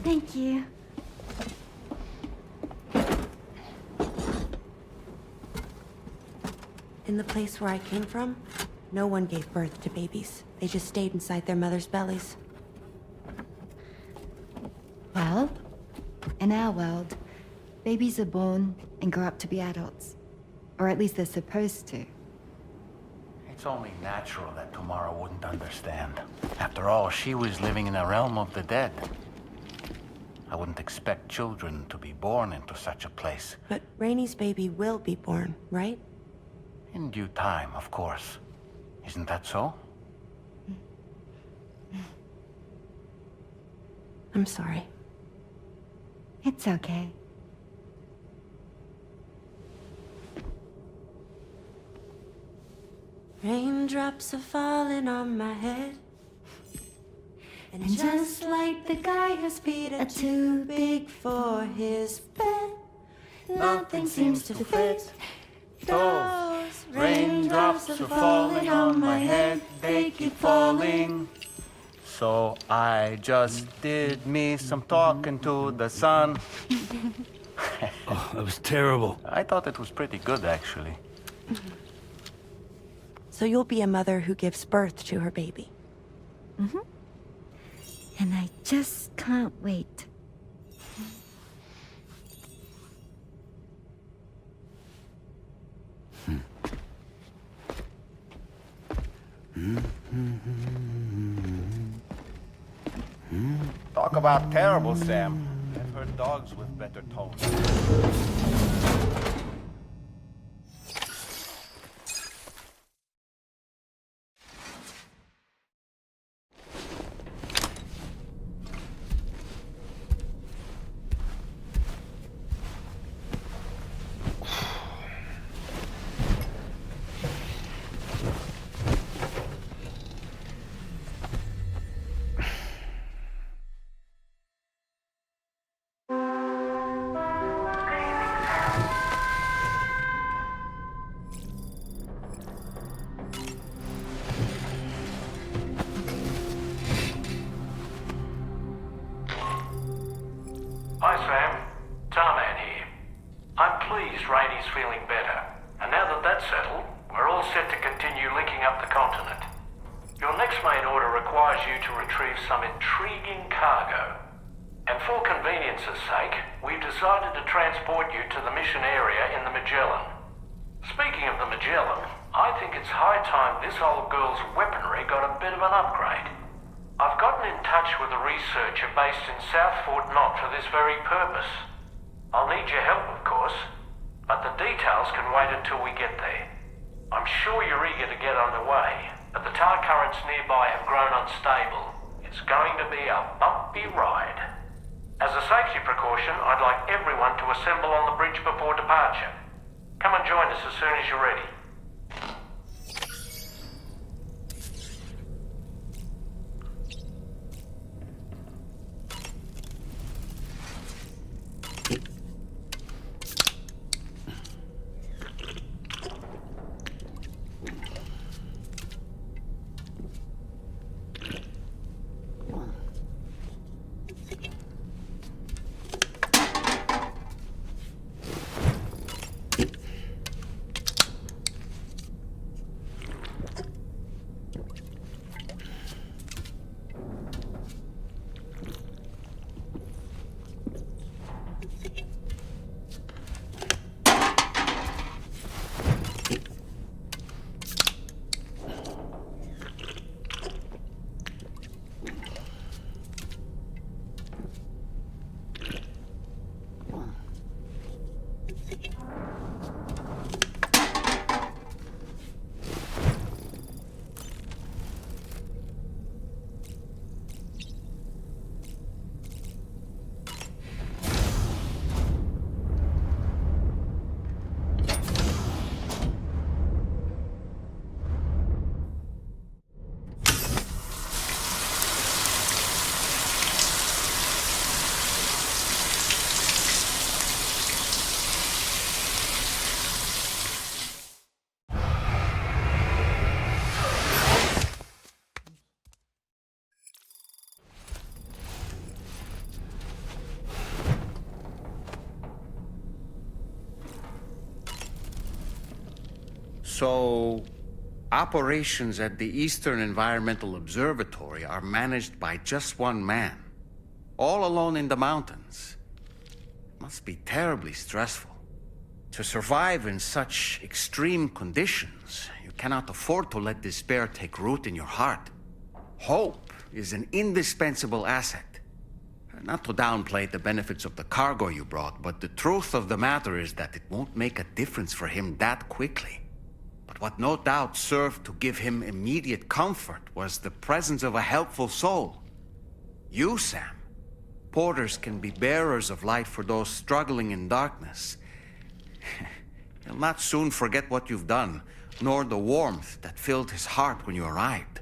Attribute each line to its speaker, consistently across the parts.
Speaker 1: Thank you.
Speaker 2: In the place where I came from, no one gave birth to babies. They just stayed inside their mother's bellies.
Speaker 1: Well, in our world, babies are born and grow up to be adults. Or at least they're supposed to.
Speaker 3: It's only natural that Tamara wouldn't understand. After all, she was living in a realm of the dead. I wouldn't expect children to be born into such a place.
Speaker 2: But Rainey's baby will be born, right?
Speaker 3: In due time, of course. Isn't that so?
Speaker 2: I'm sorry.
Speaker 1: It's okay.
Speaker 2: Raindrops are falling on my head. And just like the guy whose feet are too big for his bed, nothing seems to fit. Those raindrops are falling on my head, they keep falling.
Speaker 3: So I just did me some talking to the sun.
Speaker 4: Oh, that was terrible.
Speaker 3: I thought it was pretty good, actually.
Speaker 2: So you'll be a mother who gives birth to her baby.
Speaker 1: Mm-hmm. And I just can't wait.
Speaker 3: Talk about terrible, Sam. I've heard dogs with better tones.
Speaker 5: Hi Sam, Tarman here. I'm pleased Rainey's feeling better, and now that that's settled, we're all set to continue linking up the continent. Your next main order requires you to retrieve some intriguing cargo. And for convenience's sake, we've decided to transport you to the mission area in the Magellan. Speaking of the Magellan, I think it's high time this old girl's weaponry got a bit of an upgrade. I've gotten in touch with a researcher based in South Fort Knott for this very purpose. I'll need your help, of course, but the details can wait until we get there. I'm sure you're eager to get underway, but the tar currents nearby have grown unstable. It's going to be a bumpy ride. As a safety precaution, I'd like everyone to assemble on the bridge before departure. Come and join us as soon as you're ready.
Speaker 3: So, operations at the Eastern Environmental Observatory are managed by just one man, all alone in the mountains. Must be terribly stressful. To survive in such extreme conditions, you cannot afford to let despair take root in your heart. Hope is an indispensable asset. Not to downplay the benefits of the cargo you brought, but the truth of the matter is that it won't make a difference for him that quickly. But what no doubt served to give him immediate comfort was the presence of a helpful soul. You, Sam. Porters can be bearers of light for those struggling in darkness. He'll not soon forget what you've done, nor the warmth that filled his heart when you arrived.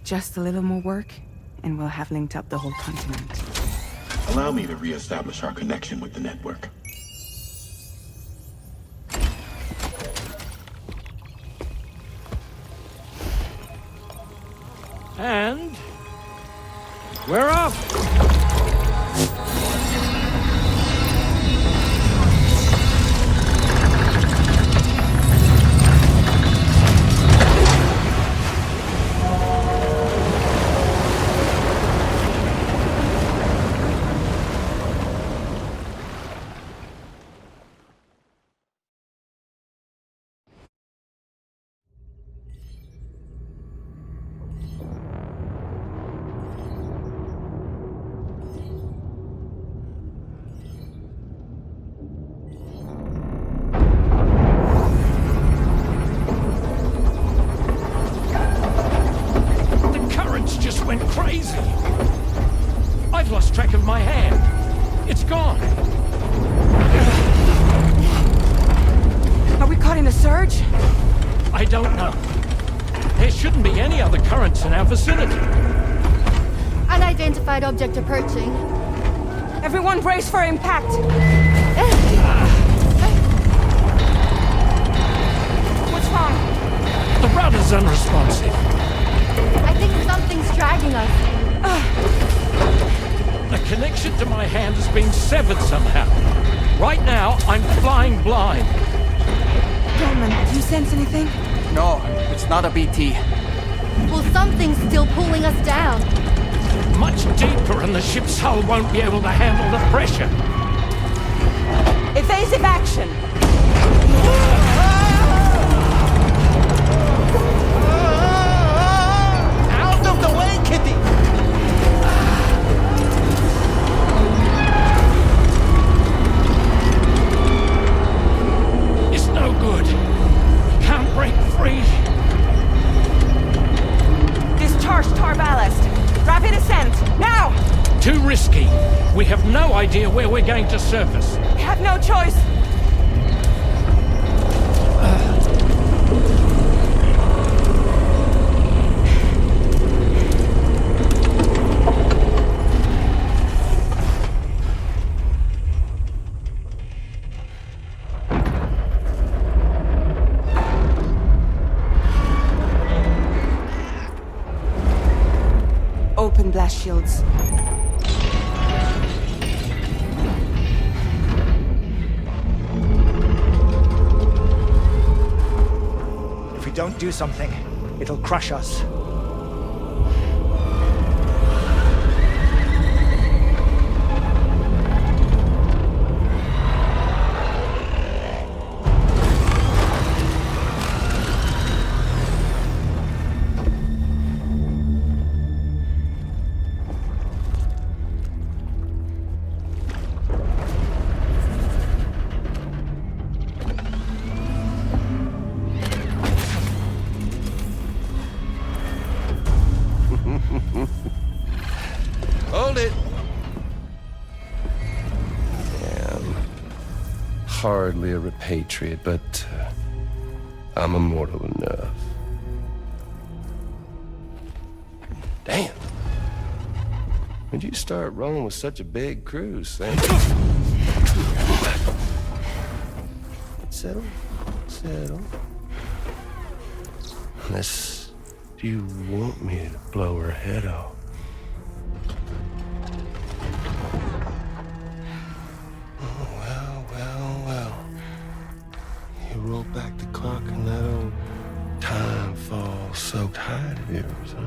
Speaker 6: Just a little more work, and we'll have linked up the whole continent.
Speaker 7: Allow me to re-establish our connection with the network.
Speaker 5: And we're off! Went crazy. I've lost track of my hand. It's gone.
Speaker 6: Are we caught in a surge?
Speaker 5: I don't know. There shouldn't be any other currents in our vicinity.
Speaker 1: Unidentified object approaching.
Speaker 6: Everyone brace for impact. What's wrong?
Speaker 5: The rudder's unresponsive.
Speaker 1: I think something's dragging us.
Speaker 5: The connection to my hand has been severed somehow. Right now, I'm flying blind.
Speaker 6: Dorman, do you sense anything?
Speaker 3: No, it's not a BT.
Speaker 1: Well, something's still pulling us down.
Speaker 5: Much deeper and the ship's hull won't be able to handle the pressure.
Speaker 6: Evasive action!
Speaker 3: Out of the way,
Speaker 6: Have it ascend! Now!
Speaker 5: Too risky. We have no idea where we're going to surface.
Speaker 6: We have no choice! Open blast shields.
Speaker 8: If we don't do something, it'll crush us.
Speaker 9: Hold it! Yeah, I'm hardly a repatriate, but I'm immortal enough. Damn! When'd you start rolling with such a big crew, Sam? Settle. Unless you want me to blow her head off. Well. You roll back the clock and that old time fall soaked hide of yours, huh?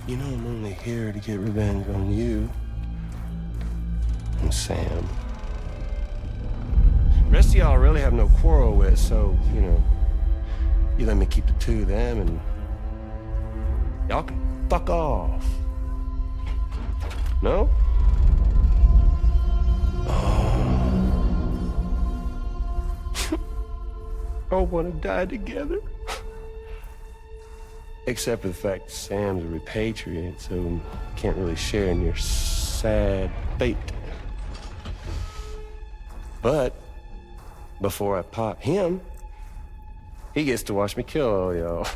Speaker 9: You know I'm only here to get revenge on you and Sam. The rest of y'all I really have no quarrel with, so, you know, you let me keep the two of them and y'all can fuck off. No? Oh, want to die together? Except for the fact that Sam's a repatriate, so can't really share in your sad fate. But before I pop him, he gets to watch me kill all y'all.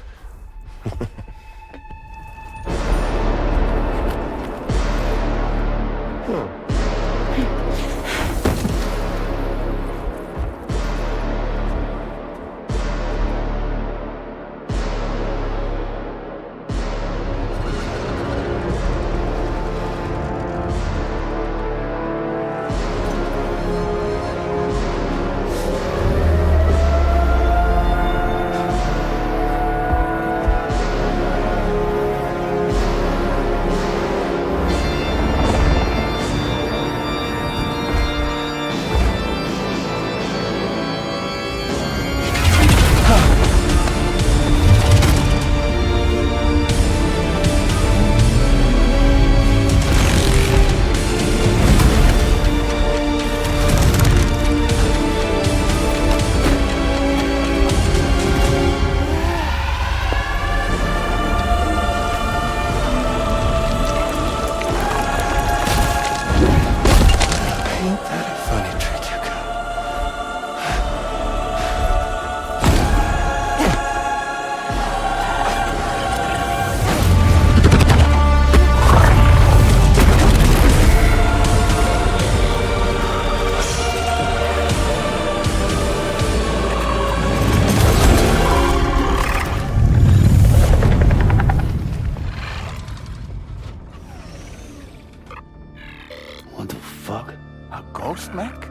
Speaker 3: Mech?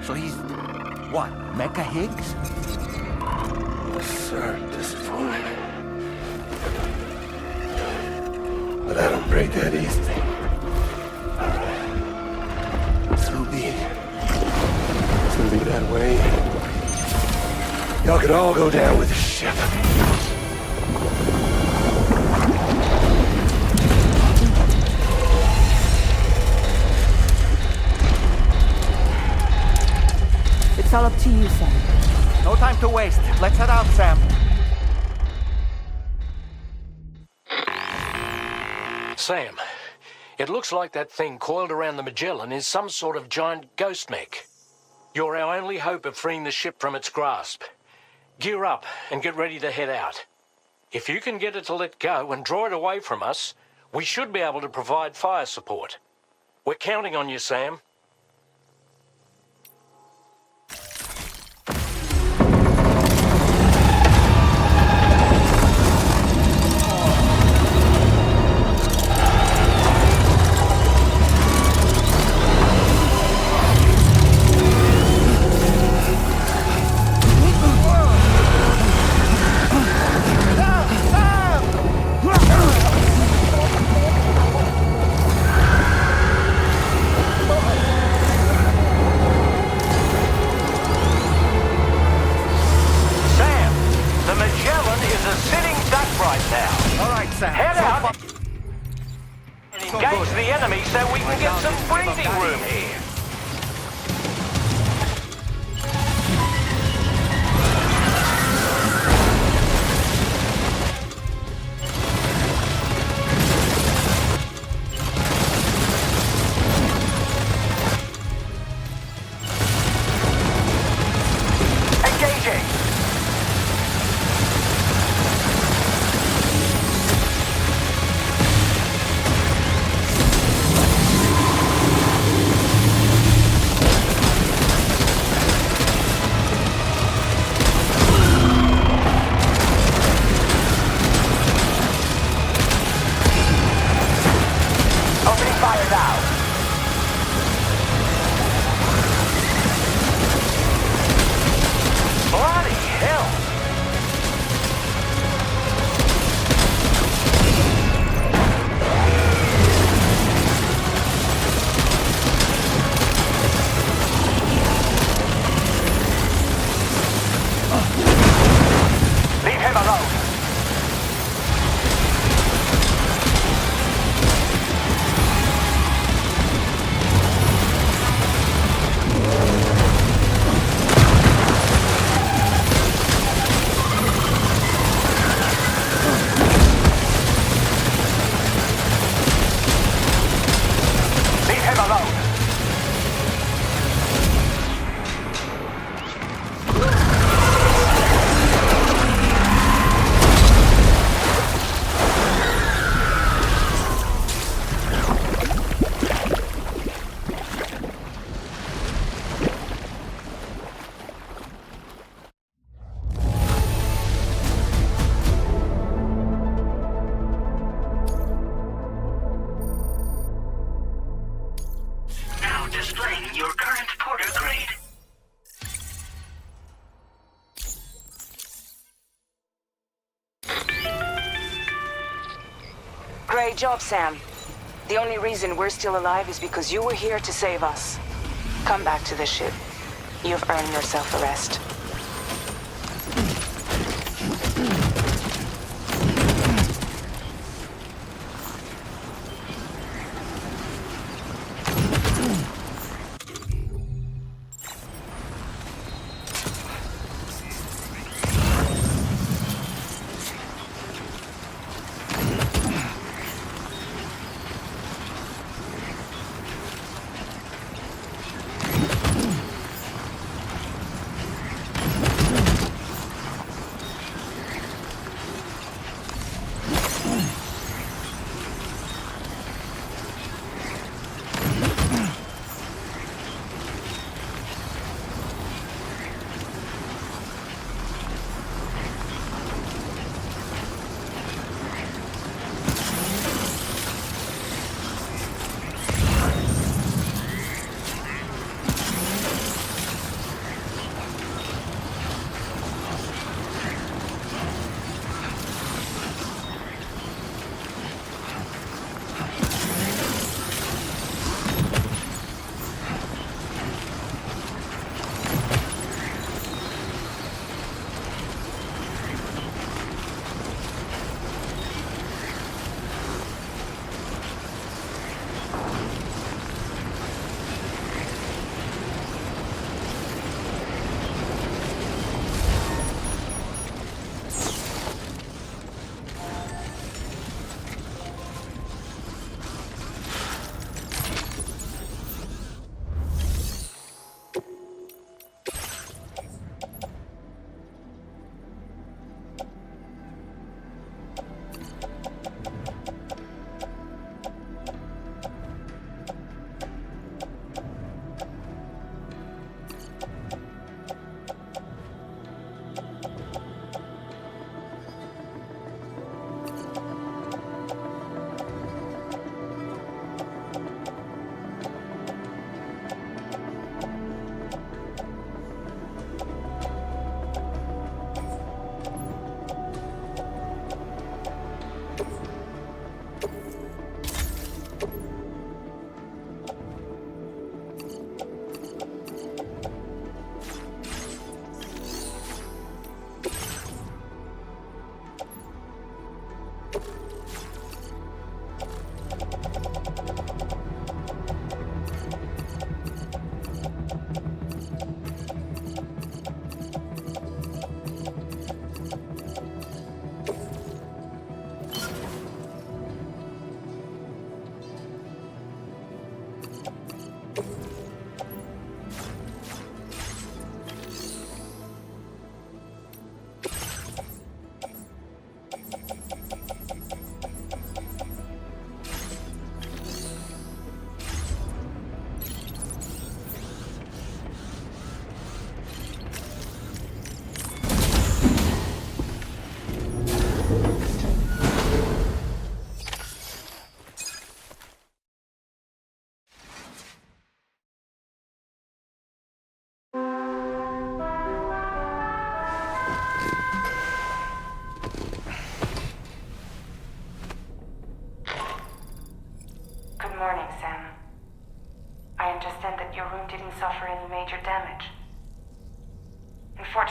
Speaker 3: So he's, what, Mecha Higgs?
Speaker 9: Sir, disappointed. But I don't break that easy. So be it. It's gonna be that way. Y'all can all go down with the ship.
Speaker 6: It's all up to you, Sam.
Speaker 3: No time to waste. Let's head out, Sam.
Speaker 5: Sam, it looks like that thing coiled around the Magellan is some sort of giant ghost mech. You're our only hope of freeing the ship from its grasp. Gear up and get ready to head out. If you can get it to let go and draw it away from us, we should be able to provide fire support. We're counting on you, Sam.
Speaker 3: Head out and engage the enemy so we can get some breathing room here. Engaging.
Speaker 6: Great job, Sam. The only reason we're still alive is because you were here to save us. Come back to the ship. You've earned yourself a rest.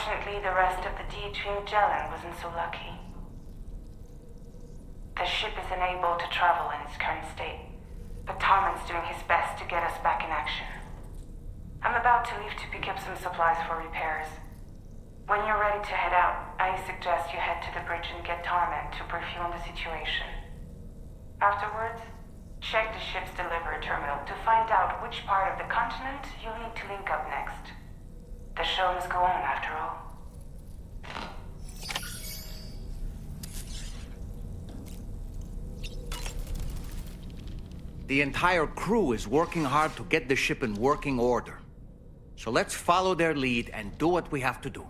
Speaker 6: Unfortunately, the rest of the DHV Magellan wasn't so lucky. The ship is unable to travel in its current state, but Tarman's doing his best to get us back in action. I'm about to leave to pick up some supplies for repairs. When you're ready to head out, I suggest you head to the bridge and get Tarman to brief you on the situation. Afterwards, check the ship's delivery terminal to find out which part of the continent you'll need to link up next. The show must go on, after all.
Speaker 3: The entire crew is working hard to get the ship in working order. So let's follow their lead and do what we have to do.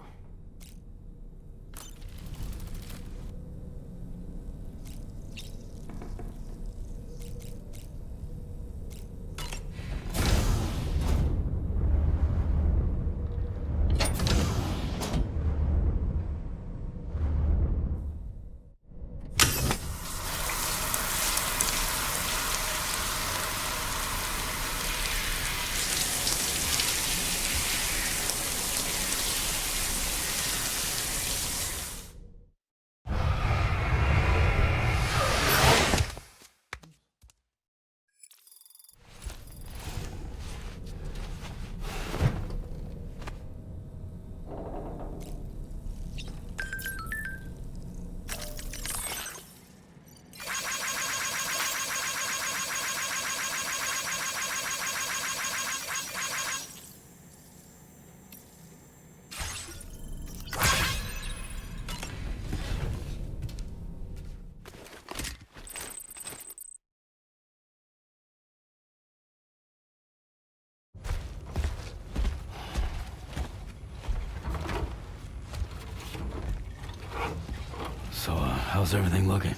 Speaker 4: So, how's everything looking?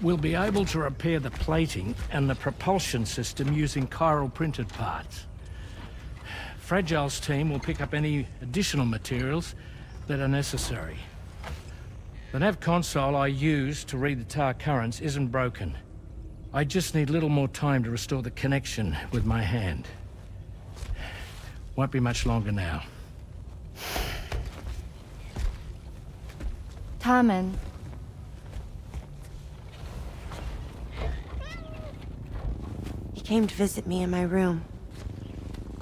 Speaker 10: We'll be able to repair the plating and the propulsion system using chiral printed parts. Fragile's team will pick up any additional materials that are necessary. The nav console I use to read the tar currents isn't broken. I just need a little more time to restore the connection with my hand. Won't be much longer now.
Speaker 1: Tarman.
Speaker 2: He came to visit me in my room.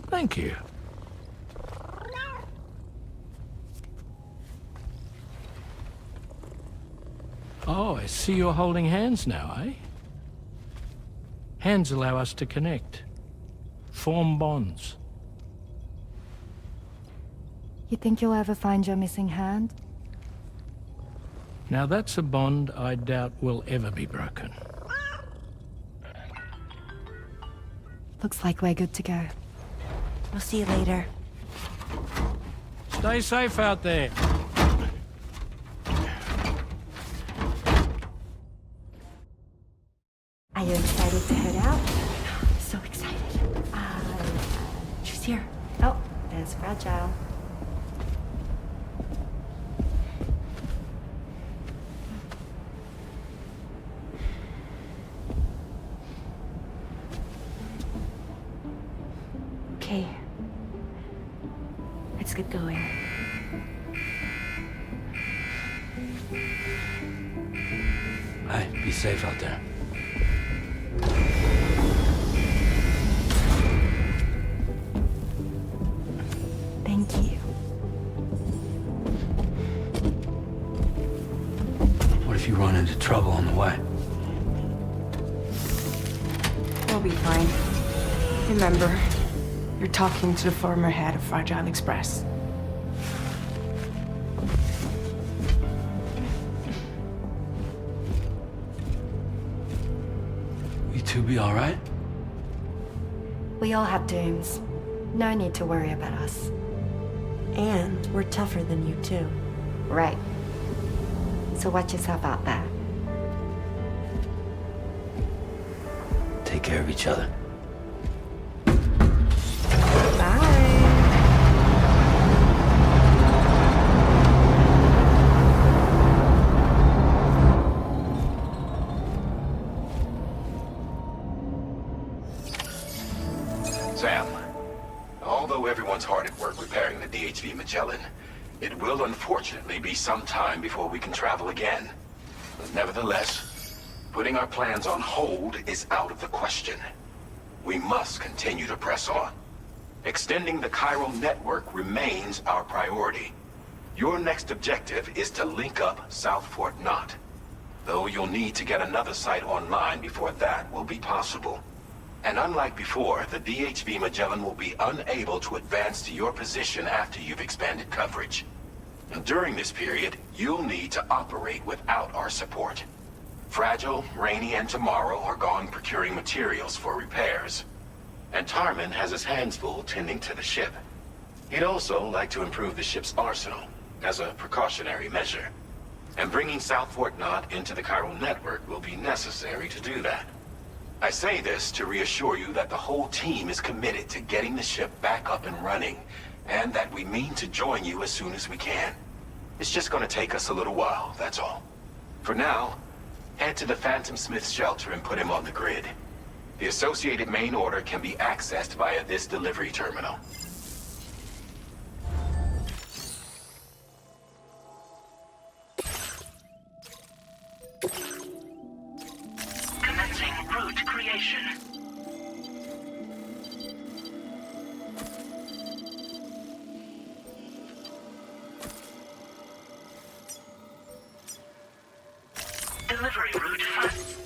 Speaker 10: Thank you. Oh, I see you're holding hands now, eh? Hands allow us to connect. Form bonds.
Speaker 1: You think you'll ever find your missing hand?
Speaker 10: Now that's a bond I doubt will ever be broken.
Speaker 1: Looks like we're good to go.
Speaker 2: We'll see you later.
Speaker 10: Stay safe out there.
Speaker 2: Are you excited to head out?
Speaker 1: So excited.
Speaker 2: She's here.
Speaker 1: Oh, there's Fragile.
Speaker 2: Okay. Let's get going.
Speaker 4: Hey, be safe out there.
Speaker 1: Thank you.
Speaker 4: What if you run into trouble on the way?
Speaker 6: We'll be fine. Remember, you're talking to the former head of Fragile Express.
Speaker 4: You two be all right?
Speaker 1: We all have dooms. No need to worry about us.
Speaker 2: And we're tougher than you too.
Speaker 1: Right. So watch yourself out there.
Speaker 4: Take care of each other.
Speaker 7: Sam, although everyone's hard at work repairing the DHV Magellan, it will
Speaker 11: will unfortunately be some time before we can travel again. But nevertheless, putting our plans on hold is out of the question. We must continue to press on. Extending the chiral network remains our priority. Your next objective is to link up South Fort Knot. Though you'll need to get another site online before that will be possible. And unlike before, the DHV Magellan will be unable to advance to your position after you've expanded coverage. And during this period, you'll need to operate without our support. Fragile, Rainy, and Tomorrow are gone procuring materials for repairs. And Tarman has his hands full tending to the ship. He'd also like to improve the ship's arsenal, as a precautionary measure. And bringing South Fort Knot into the chiral network will be necessary to do that. I say this to reassure you that the whole team is committed to getting the ship back up and running, and that we mean to join you as soon as we can. It's just gonna take us a little while, that's all. For now, head to the Phantom Smith's shelter and put him on the grid. The associated main order can be accessed via this delivery terminal.
Speaker 12: Commencing route creation. Delivery route first.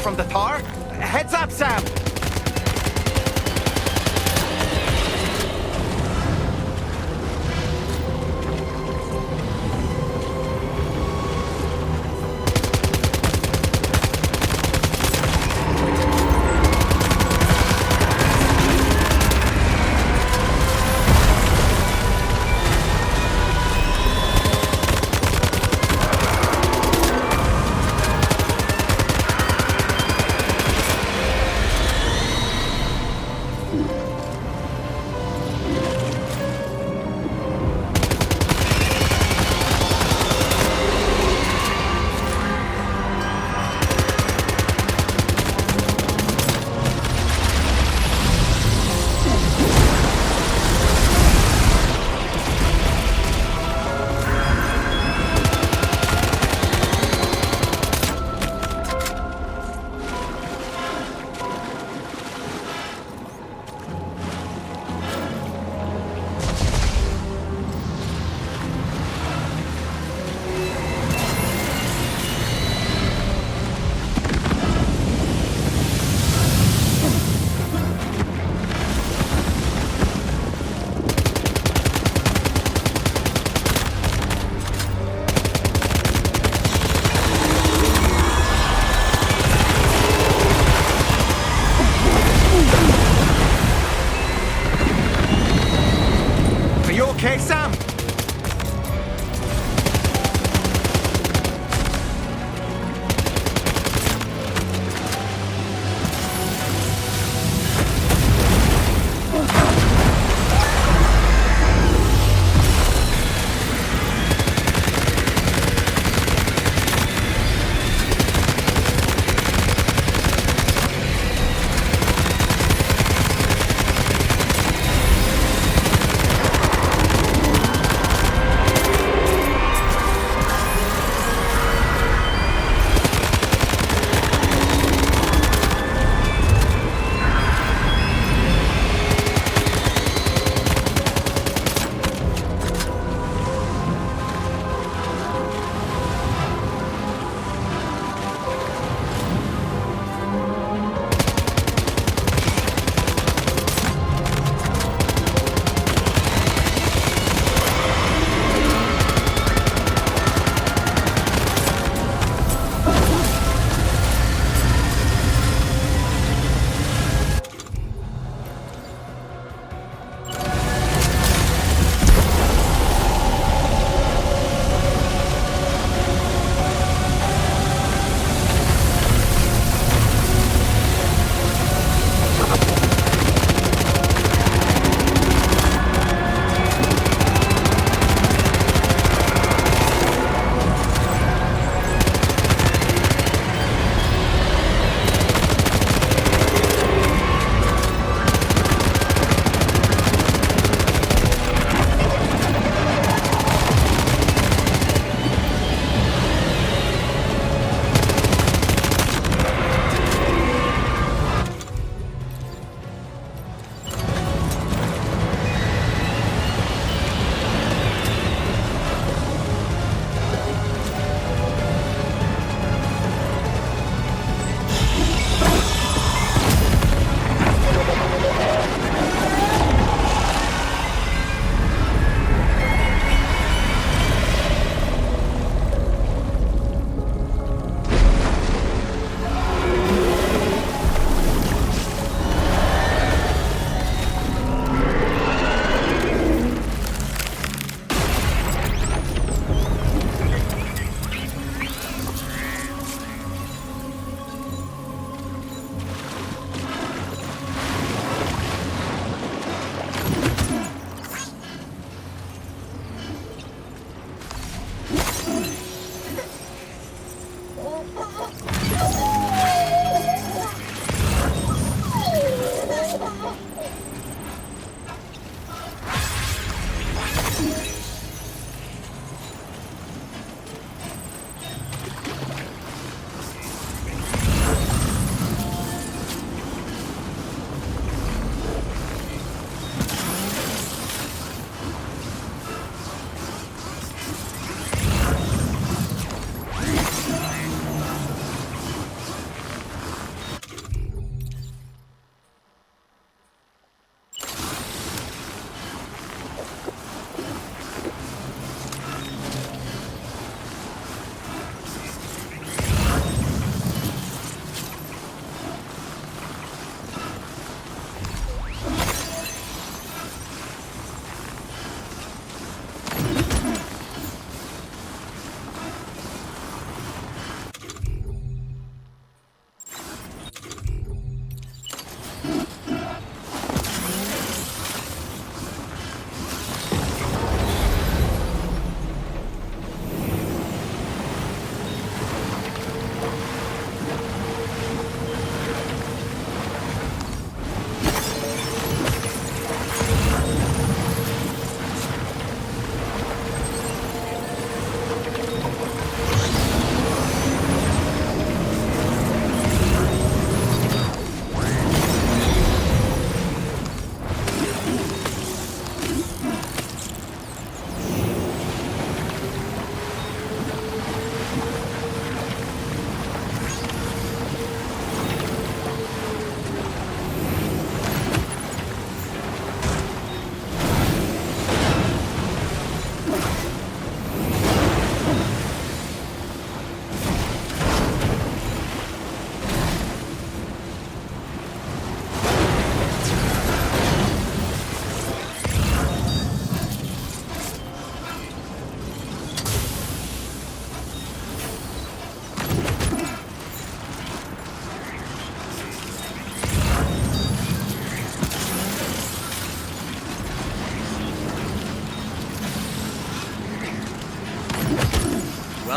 Speaker 8: from the tower. Heads up, Sam!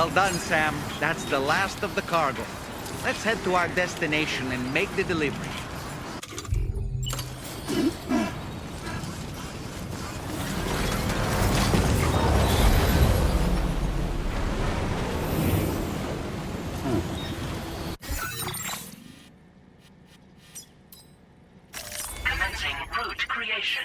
Speaker 13: Well done, Sam. That's the last of the cargo. Let's head to our destination and make the delivery.
Speaker 12: Commencing route creation.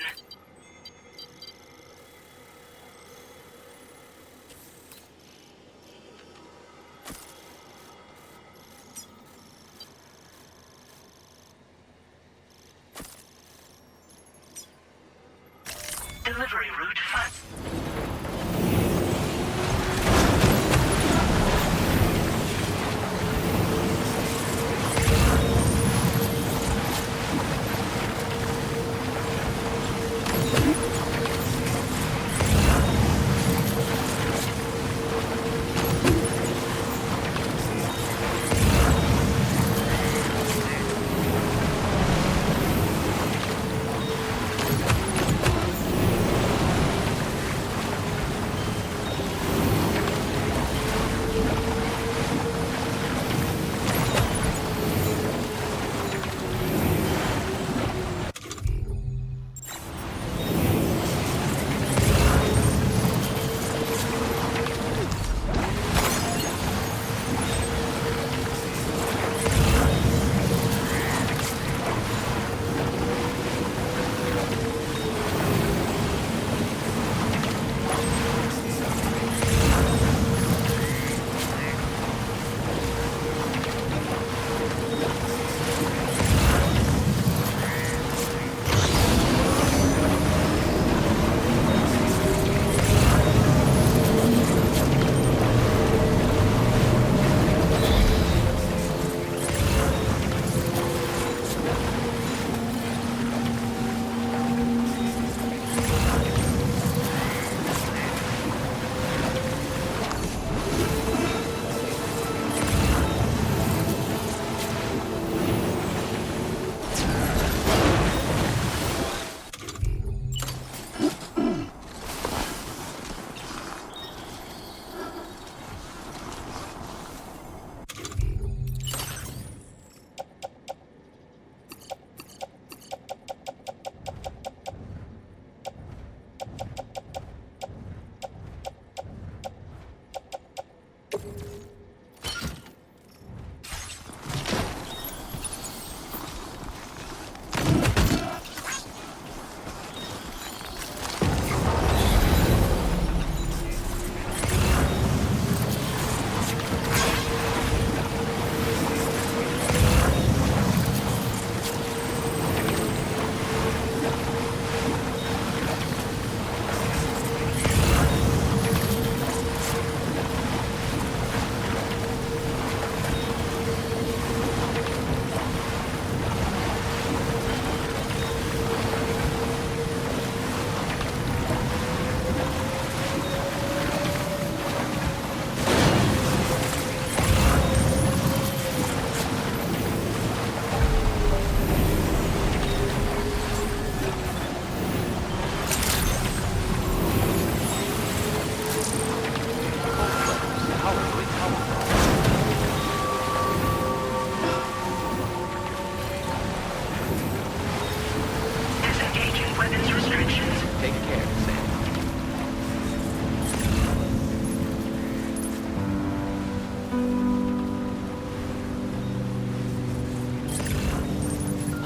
Speaker 12: Delivery route fun.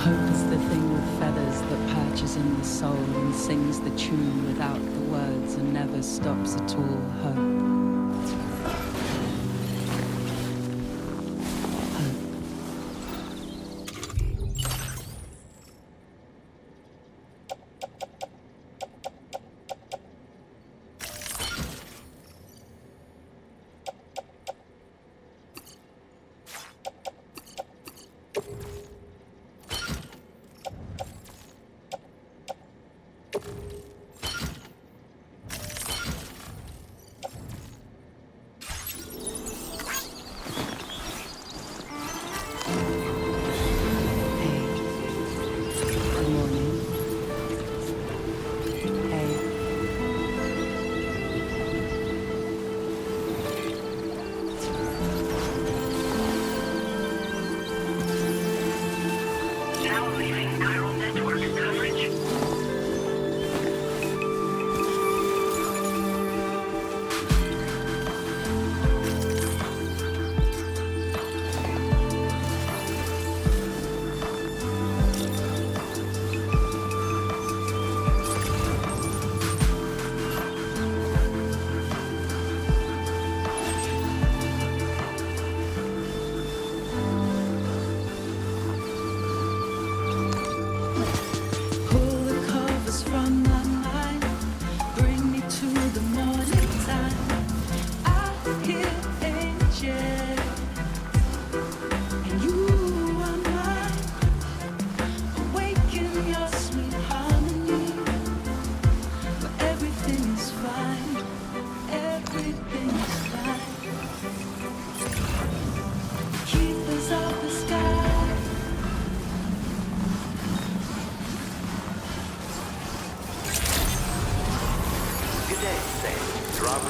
Speaker 14: Hope is the thing with feathers that perches in the soul and sings the tune without the words and never stops at all. Hope.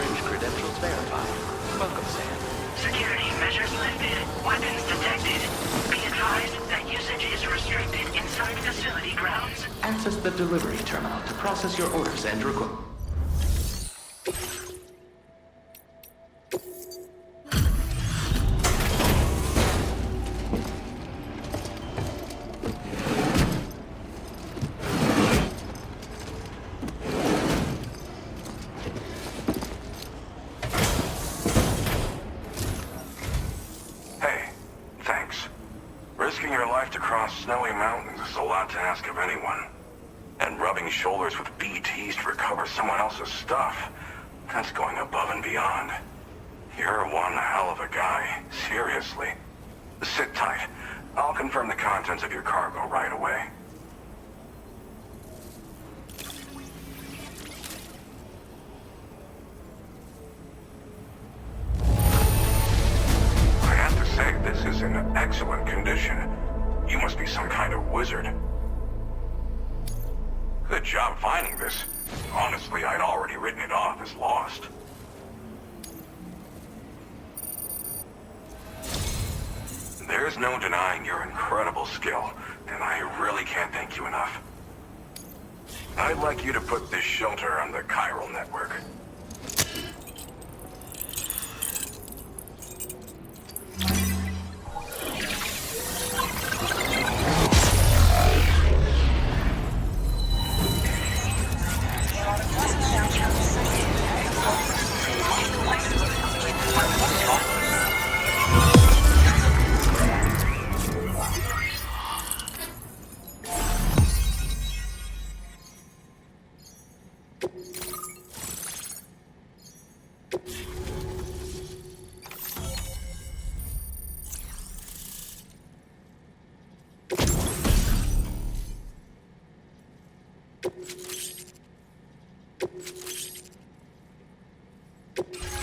Speaker 15: Bridge credentials verified. Welcome, Sam.
Speaker 12: Security measures lifted. Weapons detected. Be advised that usage is restricted inside facility grounds.
Speaker 15: Access the delivery terminal to process your orders and request.
Speaker 11: Snowy mountains is a lot to ask of anyone. And rubbing shoulders with BTs to recover someone else's stuff, that's going above and beyond. You're one hell of a guy, seriously. Sit tight. I'll confirm the contents of your cargo right away. I have to say, this is in excellent condition. You must be some kind of wizard. Good job finding this. Honestly, I'd already written it off as lost. There's no denying your incredible skill, and I really can't thank you enough. I'd like you to put this shelter on the chiral network.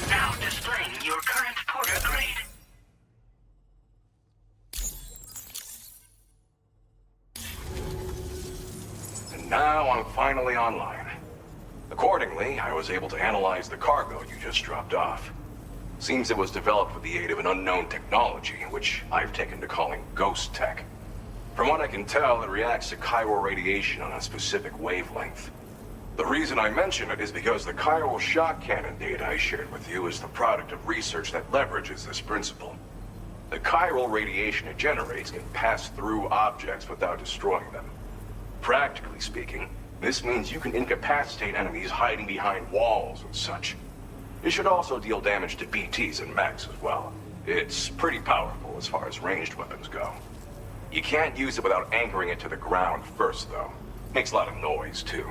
Speaker 12: Now displaying your current porter grade.
Speaker 11: And now I'm finally online. Accordingly, I was able to analyze the cargo you just dropped off. Seems it was developed with the aid of an unknown technology, which I've taken to calling ghost tech. From what I can tell, it reacts to chiral radiation on a specific wavelength. The reason I mention it is because the chiral shock cannon data I shared with you is the product of research that leverages this principle. The chiral radiation it generates can pass through objects without destroying them. Practically speaking, this means you can incapacitate enemies hiding behind walls and such. It should also deal damage to BTs and mechs as well. It's pretty powerful as far as ranged weapons go. You can't use it without anchoring it to the ground first, though. Makes a lot of noise, too.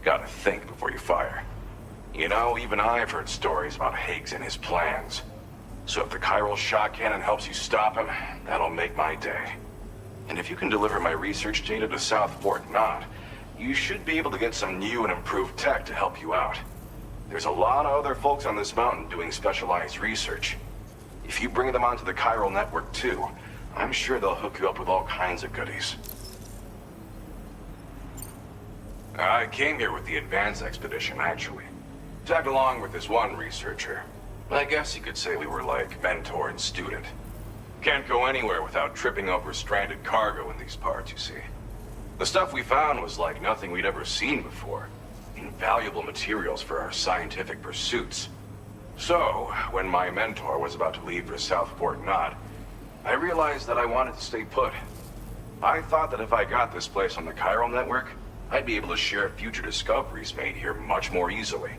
Speaker 11: Gotta think before you fire. You know, even I've heard stories about Higgs and his plans. So if the chiral shock cannon helps you stop him, that'll make my day. And if you can deliver my research data to South Fort Knot, you should be able to get some new and improved tech to help you out. There's a lot of other folks on this mountain doing specialized research. If you bring them onto the chiral network too, I'm sure they'll hook you up with all kinds of goodies. I came here with the advance expedition, actually. Tagged along with this one researcher. I guess you could say we were like mentor and student. Can't go anywhere without tripping over stranded cargo in these parts, you see. The stuff we found was like nothing we'd ever seen before. Invaluable materials for our scientific pursuits. So, when my mentor was about to leave for South Fort Knot, I realized that I wanted to stay put. I thought that if I got this place on the chiral network, I'd be able to share future discoveries made here much more easily.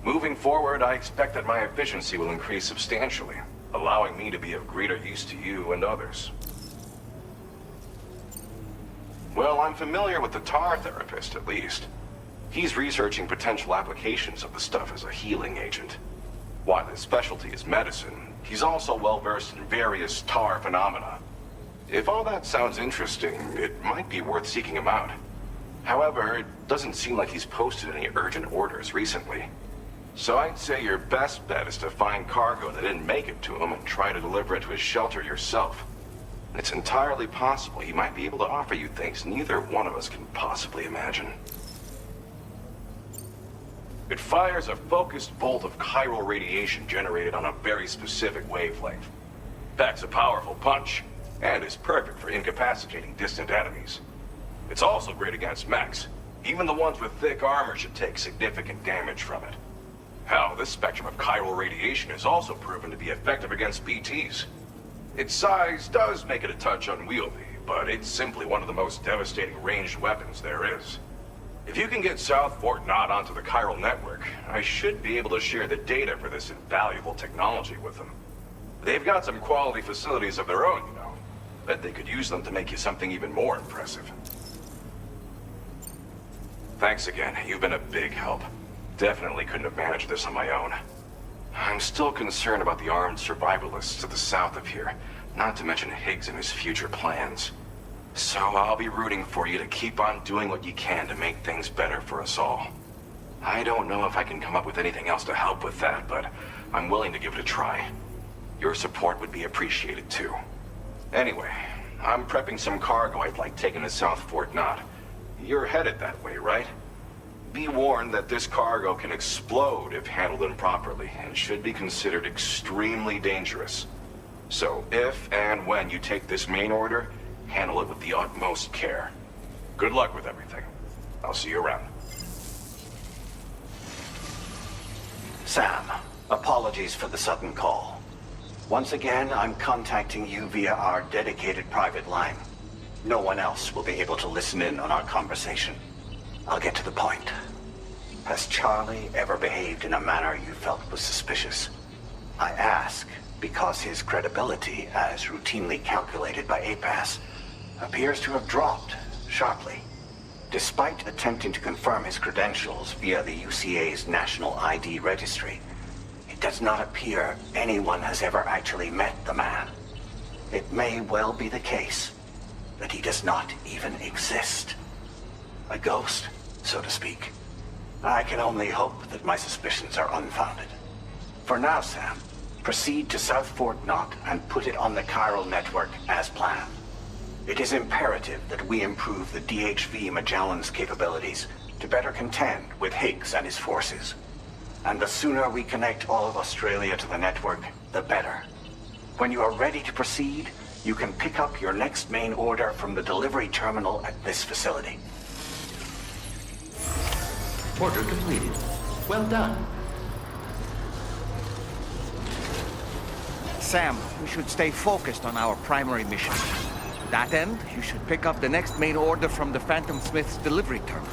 Speaker 11: Moving forward, I expect that my efficiency will increase substantially, allowing me to be of greater use to you and others. Well, I'm familiar with the tar therapist, at least. He's researching potential applications of the stuff as a healing agent. While his specialty is medicine, he's also well-versed in various tar phenomena. If all that sounds interesting, it might be worth seeking him out. However, it doesn't seem like he's posted any urgent orders recently. So I'd say your best bet is to find cargo that didn't make it to him and try to deliver it to his shelter yourself. It's entirely possible he might be able to offer you things neither one of us can possibly imagine. It fires a focused bolt of chiral radiation generated on a very specific wavelength. Packs a powerful punch, and is perfect for incapacitating distant enemies. It's also great against mechs. Even the ones with thick armor should take significant damage from it. Hell, this spectrum of chiral radiation is also proven to be effective against BTs. Its size does make it a touch unwieldy, but it's simply one of the most devastating ranged weapons there is. If you can get South Fort Knott onto the chiral network, I should be able to share the data for this invaluable technology with them. They've got some quality facilities of their own, you know. Bet they could use them to make you something even more impressive. Thanks again. You've been a big help. Definitely couldn't have managed this on my own. I'm still concerned about the armed survivalists to the south of here, not to mention Higgs and his future plans. So I'll be rooting for you to keep on doing what you can to make things better for us all. I don't know if I can come up with anything else to help with that, but I'm willing to give it a try. Your support would be appreciated too. Anyway, I'm prepping some cargo I'd like taken to South Fort Knott. You're headed that way, right? Be warned that this cargo can explode if handled improperly, and should be considered extremely dangerous. So if and when you take this main order, handle it with the utmost care. Good luck with everything. I'll see you around.
Speaker 16: Sam, apologies for the sudden call. Once again, I'm contacting you via our dedicated private line. No one else will be able to listen in on our conversation. I'll get to the point. Has Charlie ever behaved in a manner you felt was suspicious? I ask because his credibility, as routinely calculated by APAS, appears to have dropped sharply. Despite attempting to confirm his credentials via the UCA's National ID Registry, it does not appear anyone has ever actually met the man. It may well be the case that he does not even exist. A ghost, so to speak. I can only hope that my suspicions are unfounded. For now, Sam, proceed to South Fort Knott and put it on the chiral network as planned. It is imperative that we improve the DHV Magellan's capabilities to better contend with Higgs and his forces. And the sooner we connect all of Australia to the network, the better. When you are ready to proceed, you can pick up your next main order from the delivery terminal at this facility.
Speaker 15: Order completed. Well done.
Speaker 13: Sam, we should stay focused on our primary mission. To that end, you should pick up the next main order from the Phantom Smith's delivery terminal.